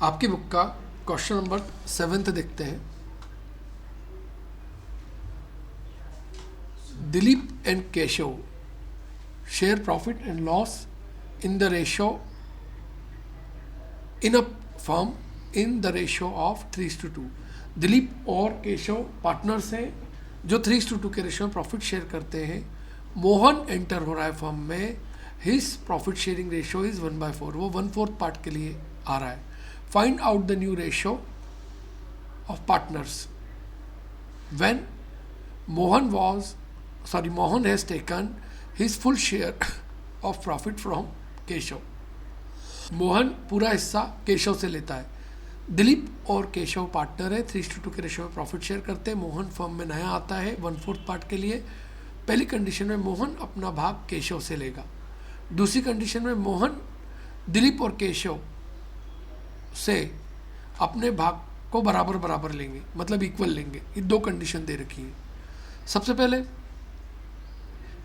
आपकी बुक का question number 7 देखते हैं। Dilip and Keshav share profit and loss in the ratio in a firm in the ratio of 3:2। Dilip और Keshav partners हैं जो 3:2 के रेशियो में प्रॉफिट शेयर करते हैं। मोहन एंटर हो रहा है फर्म में, his profit sharing ratio is 1/4, वो 1/4 पार्ट के लिए आ रहा है। Find out the new ratio of partners when Mohan has taken his full share of profit from Keshav. Mohan पूरा हिस्सा केशव से लेता है। दिलीप और केशव पार्टनर है, 3:2 के रेशियो में प्रॉफिट शेयर करते हैं। मोहन फर्म में नया आता है 1/4 पार्ट के लिए। पहली कंडीशन में मोहन अपना भाग केशव से लेगा। दूसरी कंडीशन में मोहन दिलीप और केशव से अपने भाग को बराबर बराबर लेंगे, मतलब इक्वल लेंगे। ये दो कंडीशन दे रखी है। सबसे पहले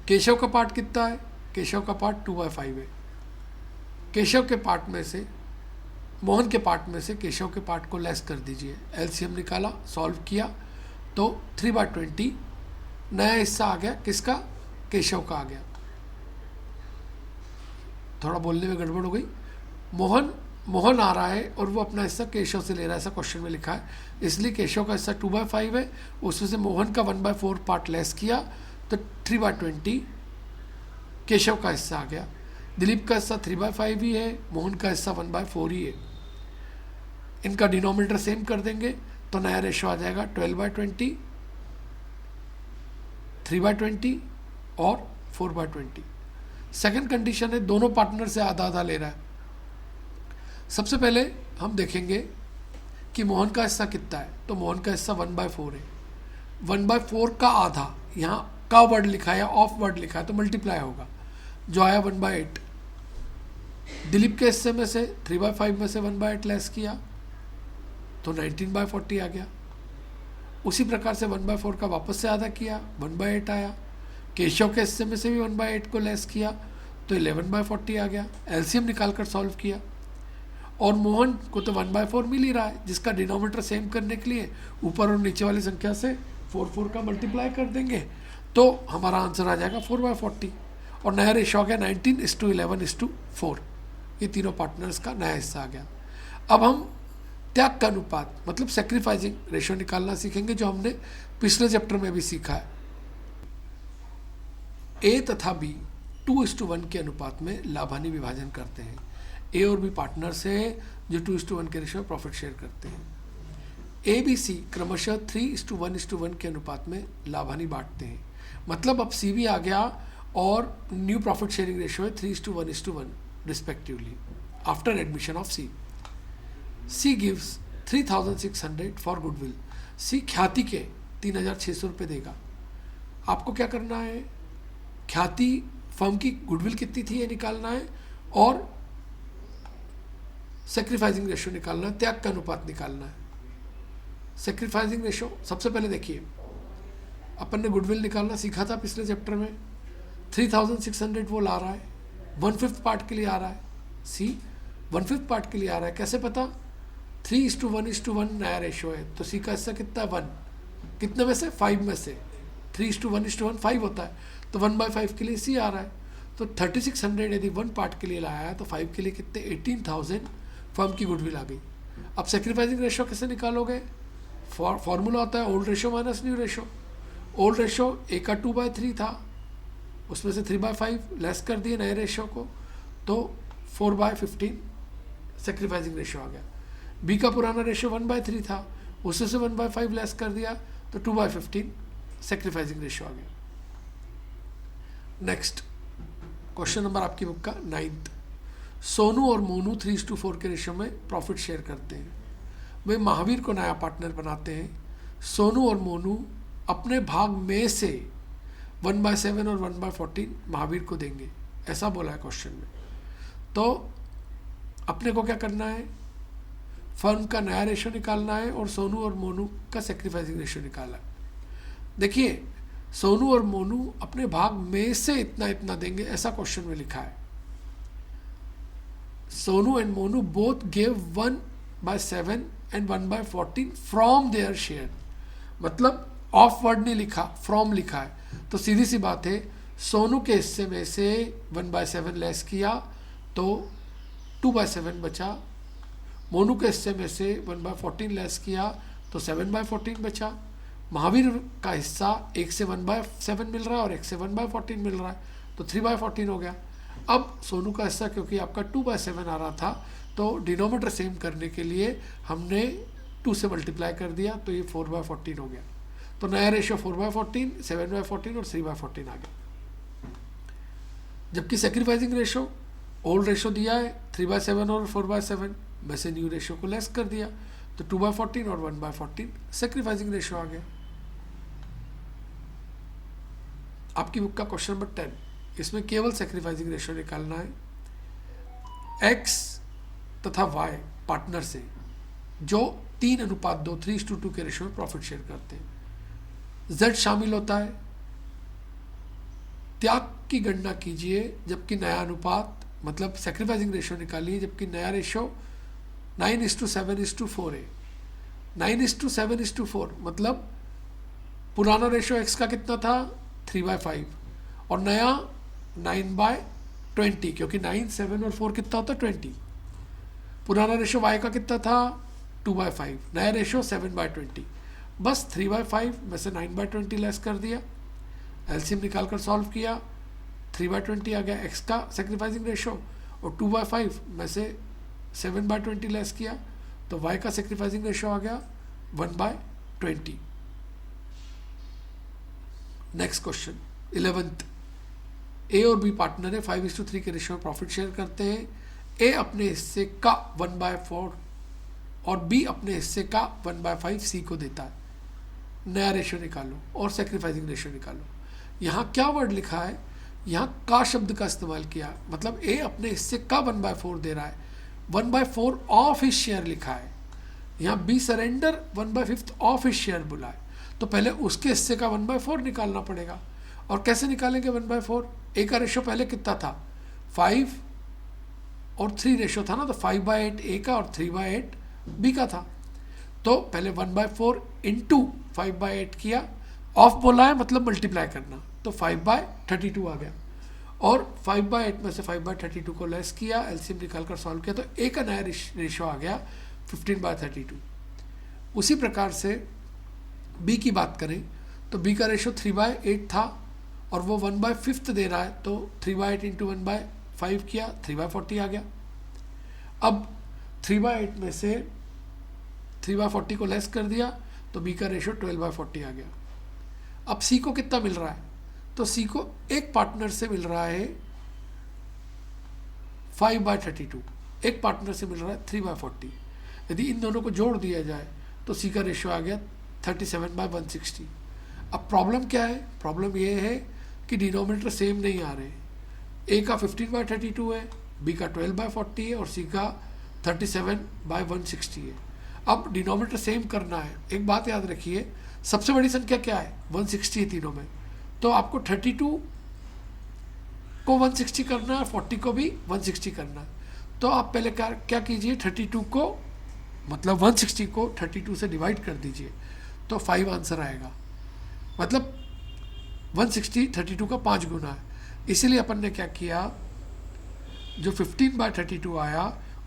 केशव का पार्ट कितना है? केशव का पार्ट 2/5 है। केशव के पार्ट में से मोहन के पार्ट में से केशव के पार्ट को लेस कर दीजिए। एलसीएम निकाला, सॉल्व किया तो 3/20 नया हिस्सा आ गया। किसका? केशव का आ गया। थोड़ा बोलने में गड़बड़ हो गई। मोहन आ रहा है और वो अपना हिस्सा केशव से ले रहा है, ऐसा क्वेश्चन में लिखा है। इसलिए केशव का हिस्सा 2/5 है, उसमें से मोहन का 1/4 पार्ट लेस किया तो 3/20 केशव का हिस्सा आ गया। दिलीप का हिस्सा 3/5 ही है, मोहन का हिस्सा 1/4 ही है। इनका डिनोमिनेटर सेम कर देंगे तो नया रेशो आ जाएगा 12/20, 3/20 और 4/20। सेकंड कंडीशन है दोनों पार्टनर से आधा आधा ले रहा है। सबसे पहले हम देखेंगे कि मोहन का हिस्सा कितना है, तो मोहन का हिस्सा 1/4 है। 1/4 का आधा, यहाँ का वर्ड लिखा है या ऑफ वर्ड लिखा है तो मल्टीप्लाई होगा, जो आया 1/8। दिलीप के हिस्से में से 3/5 में से 1/8 लेस किया तो 19/40 आ गया। उसी प्रकार से 1/4 का वापस से आधा किया, 1/8 आया। केशव के हिस्से में से भी 1/8 को लेस किया तो 11/40 आ गया। एलसीएम निकाल कर सॉल्व किया और मोहन को तो 1/4 मिल ही रहा है, जिसका डिनोमिनेटर सेम करने के लिए ऊपर और नीचे वाली संख्या से 4 का मल्टीप्लाई कर देंगे तो हमारा आंसर आ जाएगा 4/40 और नया रेशो आ गया 19:11:4। ये तीनों पार्टनर्स का नया हिस्सा आ गया। अब हम त्याग का अनुपात मतलब सेक्रीफाइसिंग रेशो निकालना सीखेंगे, जो हमने पिछले चैप्टर में भी सीखा है। ए तथा बी 2:1 के अनुपात में लाभानी विभाजन करते हैं। ए और बी पार्टनर्स हैं जो 2:1 के रेशो में प्रॉफिट शेयर करते हैं। ए बी सी क्रमशः 3:1:1 के अनुपात में लाभानी बांटते हैं। मतलब अब सी भी आ गया और न्यू प्रॉफिट शेयरिंग रेशो है 3:1:1 respectively after admission of C. C gives 3,600 for goodwill. C ख्याति के 3,600 रुपये देगा। आपको क्या करना है? ख्याति फर्म की गुडविल कितनी थी ये निकालना है और सेक्रीफाइसिंग रेशो निकालना है, त्याग का अनुपात निकालना है। सेक्रीफाइसिंग रेशो सबसे पहले देखिए, अपन ने गुडविल निकालना सीखा था पिछले चैप्टर में। 3,600 वो ला रहा है, 1/5 पार्ट के लिए आ रहा है। सी 1/5 पार्ट के लिए आ रहा है, कैसे पता? 3:1:1 नया रेशो है तो सी का हिस्सा कितना है? 1। कितने में से? 5 में से। 3:1:1 5 होता है तो 1/5 के लिए सी आ रहा है। तो 3,600 यदि 1 पार्ट के लिए लाया है तो 5 के लिए कितने? 18,000 फर्म की गुडविल आ गई। अब सेक्रीफाइसिंग रेशो कैसे निकालोगे? फॉर्मूला होता है old ratio minus new ratio. Old ratio A का 2/3 था, उसमें से 3/5 लेस कर दिए नए रेशो को तो 4/15 सेक्रीफाइसिंग रेशो आ गया। बी का पुराना रेशो 1/3 था, उससे से 1/5 लेस कर दिया तो 2/15 सेक्रीफाइसिंग रेशो आ गया। नेक्स्ट क्वेश्चन नंबर आपकी बुक का 9th। सोनू और मोनू 3:4 के रेशो में प्रॉफिट शेयर करते हैं। वे महावीर को नया पार्टनर बनाते हैं। सोनू और मोनू अपने भाग में से 1/7 और 1/14 महावीर को देंगे, ऐसा बोला है क्वेश्चन में। तो अपने को क्या करना है? फर्म का नया रेशो निकालना है और सोनू और मोनू का सेक्रीफाइसिंग रेशो निकालना है। देखिए, सोनू और मोनू अपने भाग में से इतना इतना देंगे, ऐसा क्वेश्चन में लिखा है। Sonu and Monu both give 1 by 7 and 1 by 14 from their share। मतलब ऑफ वर्ड नहीं लिखा, फ्रॉम लिखा है, तो सीधी सी बात है सोनू के हिस्से में से 1/7 लेस किया तो 2/7 बचा, मोनू के हिस्से में से 1/14 लेस किया तो 7/14 बचा, महावीर का हिस्सा 1 से 1/7 मिल रहा है और 1 से 1/14 मिल रहा है तो 3/14 हो गया। अब सोनू का हिस्सा क्योंकि आपका 2/7 आ रहा था तो डिनोमीटर सेम करने के लिए हमने 2 से मल्टीप्लाई कर दिया तो ये 4/14 हो गया। तो नया रेशो 4/14, 7/14 और 3/14 आ गया। जबकि सेक्रीफाइसिंग रेशो ओल्ड रेशो दिया है 3/7 और 4/7 में से न्यू रेशो को लेस कर दिया तो 2/14 और 1/14 सेक्रीफाइसिंग रेशो आ गया। आपकी बुक का क्वेश्चन नंबर 10, इसमें केवल सेक्रीफाइसिंग रेशो निकालना है। एक्स तथा वाई पार्टनर से जो 3:2 3:2 के रेशो में प्रॉफिट शेयर करते हैं, जेड शामिल होता है। त्याग की गणना कीजिए जबकि नया अनुपात, मतलब सेक्रीफाइसिंग रेशो निकालिए जबकि नया रेशो 9:7:4 है। 9:7:4 मतलब पुराना रेशो एक्स का कितना था 3/5 और नया 9/20, क्योंकि 9, 7 और 4 कितना होता है 20। पुराना रेशो वाई का कितना था 2/5, नया रेशो 7/20। बस 3/5 में से 9/20 लेस कर दिया, एलसीएम निकाल कर सॉल्व किया, 3/20 आ गया एक्स का सेक्रीफाइसिंग रेशो और 2/5 में से 7/20 लेस किया तो वाई का सेक्रीफाइसिंग रेशो आ गया 1/20। नेक्स्ट क्वेश्चन 11th, ए और बी पार्टनर है, 5:3 के रेशो में प्रॉफिट शेयर करते हैं। ए अपने हिस्से का 1/4 और बी अपने हिस्से का 1/5 सी को देता है। नया रेशो निकालो और सेक्रीफाइसिंग रेशो निकालो। यहाँ क्या वर्ड लिखा है, यहाँ का शब्द का इस्तेमाल किया, मतलब ए अपने हिस्से का 1/4 दे रहा है, 1/4 ऑफ हिज शेयर लिखा है। यहाँ be surrender 1/5 of his share बोला है, तो पहले उसके हिस्से का 1/4 निकालना पड़ेगा। और कैसे निकालेंगे 1/4? ए का रेशो पहले कितना था 5 और 3 रेशो था ना, तो 5/8 ए का और 3/8 बी का था। तो पहले 1/4 इंटू 5/8 किया, ऑफ बोला है मतलब मल्टीप्लाई करना, तो 5/32 आ गया। और 5/8 में से 5/32 को लेस किया, एलसीएम निकाल कर सॉल्व किया तो ए का नया रेशो आ गया 15/32। उसी प्रकार से बी की बात करें तो बी का रेशो 3/8 था और वो 1/5 दे रहा है, तो 3/8 इंटू 1/5 किया, 3/40 आ गया। अब 3/8 में से 3/40 को लेस कर दिया तो बी का रेशो 12/40 आ गया। अब सी को कितना मिल रहा है, तो सी को एक पार्टनर से मिल रहा है 5/32, एक पार्टनर से मिल रहा है 3/40। यदि इन दोनों को जोड़ दिया जाए तो सी का रेशो आ गया 37/160। अब प्रॉब्लम क्या है, प्रॉब्लम ये है कि डिनोमिनेटर सेम नहीं आ रहे। ए का 15/32 है, बी का 12/40 है और सी का 37/160 है। अब डिनोमिनेटर सेम करना है। एक बात याद रखिए, सबसे बड़ी संख्या क्या है 160 है तीनों में, तो आपको 32 को 160 करना है, 40 को भी 160 करना है। तो आप पहले क्या कीजिए, 32 को मतलब 160 को 32 से डिवाइड कर दीजिए तो 5 आंसर आएगा। मतलब 160 32 का 5 गुना है। इसीलिए अपन ने क्या किया, जो 15/32 आया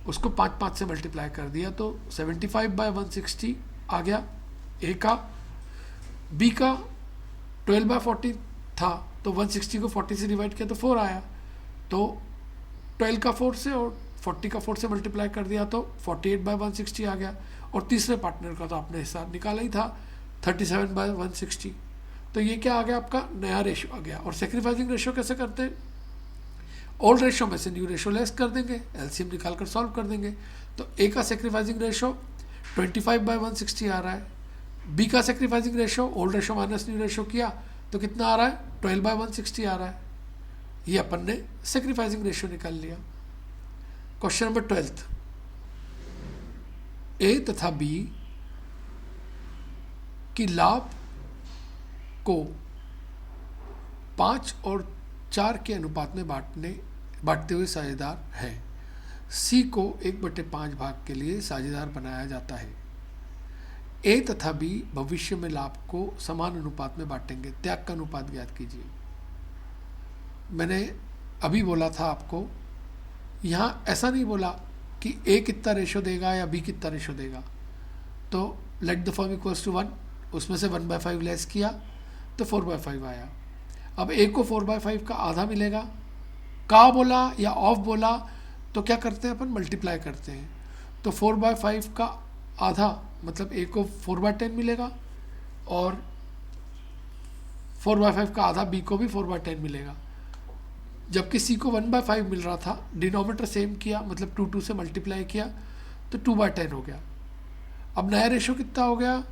उसको 5 से मल्टीप्लाई कर दिया तो 75/160 आ गया ए का। बी का 12/40 था तो 160 को 40 से डिवाइड किया तो 4 आया, तो 12 का 4 से और 40 का 4 से मल्टीप्लाई कर दिया तो 48/160 आ गया। और तीसरे पार्टनर का तो आपने हिसाब निकाला ही था 37/160। तो ये क्या आ गया, आपका नया रेशो आ गया। और सेक्रीफाइसिंग रेशो कैसे करते हैं, ओल्ड रेशो में से न्यू रेशो लेस कर देंगे, एलसीएम निकाल कर सॉल्व कर देंगे। तो ए का सेक्रीफाइसिंग रेशो 25/160 आ रहा है, बी का sacrificing ratio old ratio minus new ratio किया तो कितना आ रहा है 12/160 आ रहा है। ये अपन ने सेक्रीफाइसिंग रेशो निकाल लिया। क्वेश्चन नंबर 12, ए तथा बी की लाभ को 5 और 4 के अनुपात में बांटते हुए साझेदार है। सी को 1/5 भाग के लिए साझेदार बनाया जाता है। ए तथा बी भविष्य में लाभ को समान अनुपात में बांटेंगे। त्याग का अनुपात ज्ञात कीजिए। मैंने अभी बोला था आपको, यहाँ ऐसा नहीं बोला कि ए कितना रेशो देगा या बी कितना रेशो देगा। तो let the firm equals to 1, उसमें से 1/5 लेस किया तो 4/5 आया। अब ए को 4/5 का आधा मिलेगा। का बोला या ऑफ बोला तो क्या करते हैं अपन, मल्टीप्लाई करते हैं। तो 4/5 का आधा मतलब ए को 4/10 मिलेगा और 4/5 का आधा बी को भी 4/10 मिलेगा। जबकि सी को 1/5 मिल रहा था, डिनोमिनेटर सेम किया मतलब 2 से मल्टीप्लाई किया तो 2/10 हो गया। अब नया रेशो कितना हो गया,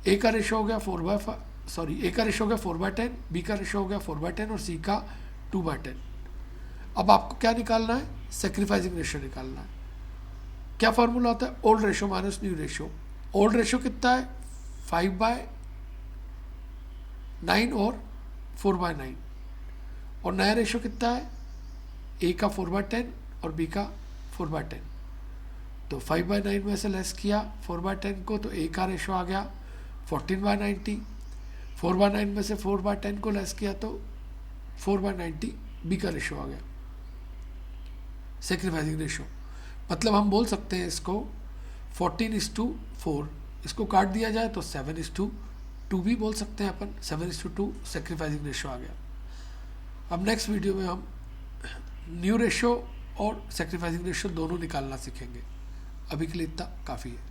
ए का रेशो हो गया 4/10, बी का रेशो हो गया 4/10 और सी का 2/10। अब आपको क्या निकालना है, सेक्रीफाइसिंग रेशो निकालना है। क्या फार्मूला होता है, old ratio minus new ratio. Old ratio कितना है 5/9 और 4/9 और नया रेशो कितना है, ए का 4/10 और बी का 4/10। तो 5/9 में से लेस किया 4/10 को तो ए का रेशो आ गया 14/90। 4/9 में से 4/10 को लेस किया तो 4/90 बी का रेशो आ गया, सेक्रीफाइसिंग रेशो। मतलब हम बोल सकते हैं इसको 14:4, इसको काट दिया जाए तो 7:2 भी बोल सकते हैं अपन। 7:2 सेक्रीफाइसिंग रेशो आ गया। अब नेक्स्ट वीडियो में हम न्यू रेशो और सेक्रीफाइसिंग रेशो दोनों निकालना सीखेंगे। अभी के लिए इतना काफ़ी है।